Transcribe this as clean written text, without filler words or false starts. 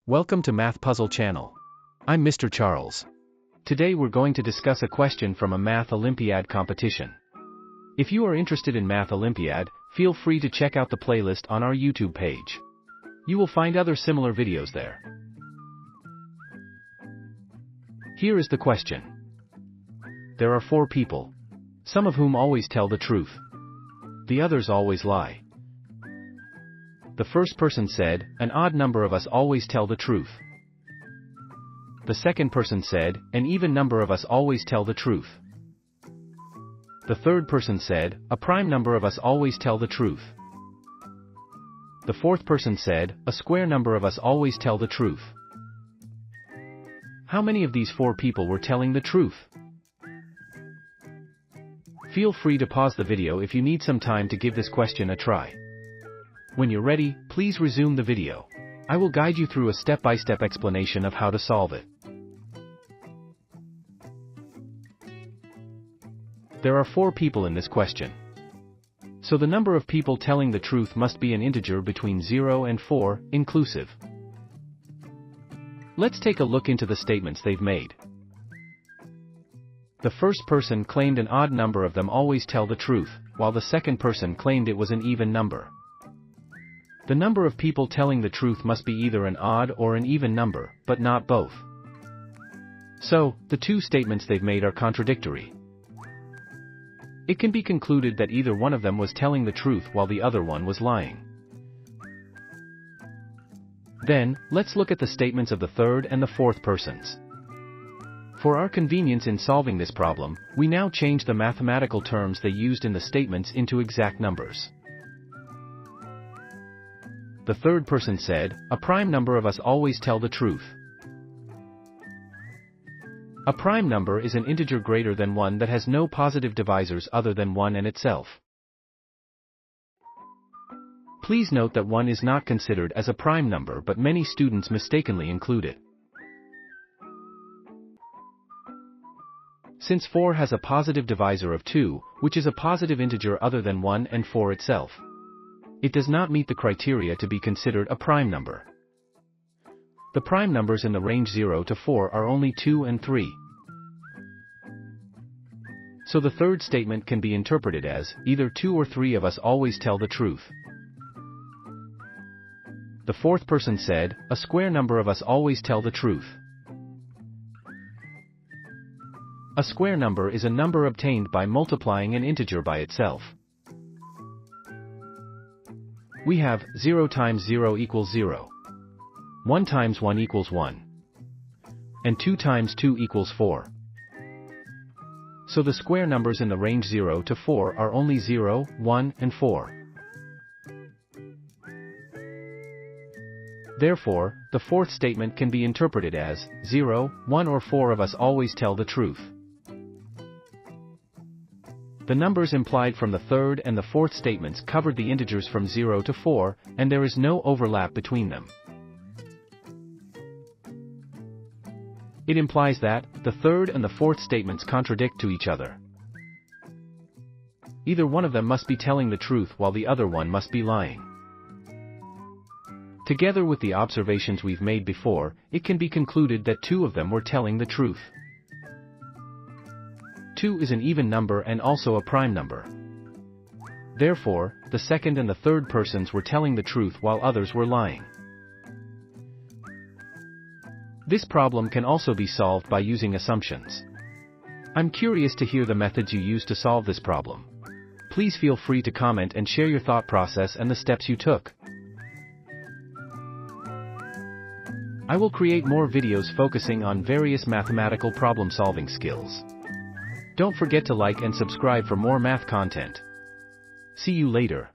Welcome to Math Puzzle Channel. I'm Mr. Charles. Today we're going to discuss a question from a Math Olympiad competition. If you are interested in Math Olympiad, feel free to check out the playlist on our YouTube page. You will find other similar videos there. Here is the question. There are 4 people, some of whom always tell the truth. The others always lie. The first person said, an odd number of us always tell the truth. The second person said, an even number of us always tell the truth. The third person said, a prime number of us always tell the truth. The fourth person said, a square number of us always tell the truth. How many of these 4 people were telling the truth? Feel free to pause the video if you need some time to give this question a try. When you're ready, please resume the video. I will guide you through a step-by-step explanation of how to solve it. There are 4 people in this question. So the number of people telling the truth must be an integer between 0 and 4, inclusive. Let's take a look into the statements they've made. The first person claimed an odd number of them always tell the truth, while the second person claimed it was an even number. The number of people telling the truth must be either an odd or an even number, but not both. So, the 2 statements they've made are contradictory. It can be concluded that either one of them was telling the truth while the other one was lying. Then, let's look at the statements of the third and the fourth persons. For our convenience in solving this problem, we now change the mathematical terms they used in the statements into exact numbers. The third person said, a prime number of us always tell the truth. A prime number is an integer greater than 1 that has no positive divisors other than 1 and itself. Please note that 1 is not considered as a prime number, but many students mistakenly include it. Since 4 has a positive divisor of 2, which is a positive integer other than 1 and 4 itself, it does not meet the criteria to be considered a prime number. The prime numbers in the range 0 to 4 are only 2 and 3. So the third statement can be interpreted as, either 2 or 3 of us always tell the truth. The fourth person said, a square number of us always tell the truth. A square number is a number obtained by multiplying an integer by itself. We have 0 times 0 equals 0. 1 times 1 equals 1. And 2 times 2 equals 4. So the square numbers in the range 0 to 4 are only 0, 1, and 4. Therefore, the fourth statement can be interpreted as, 0, 1 or 4 of us always tell the truth. The numbers implied from the third and the fourth statements covered the integers from 0 to 4, and there is no overlap between them. It implies that, the third and the fourth statements contradict to each other. Either one of them must be telling the truth while the other one must be lying. Together with the observations we've made before, it can be concluded that 2 of them were telling the truth. 2 is an even number and also a prime number. Therefore, the second and the third persons were telling the truth while others were lying. This problem can also be solved by using assumptions. I'm curious to hear the methods you use to solve this problem. Please feel free to comment and share your thought process and the steps you took. I will create more videos focusing on various mathematical problem-solving skills. Don't forget to like and subscribe for more math content. See you later.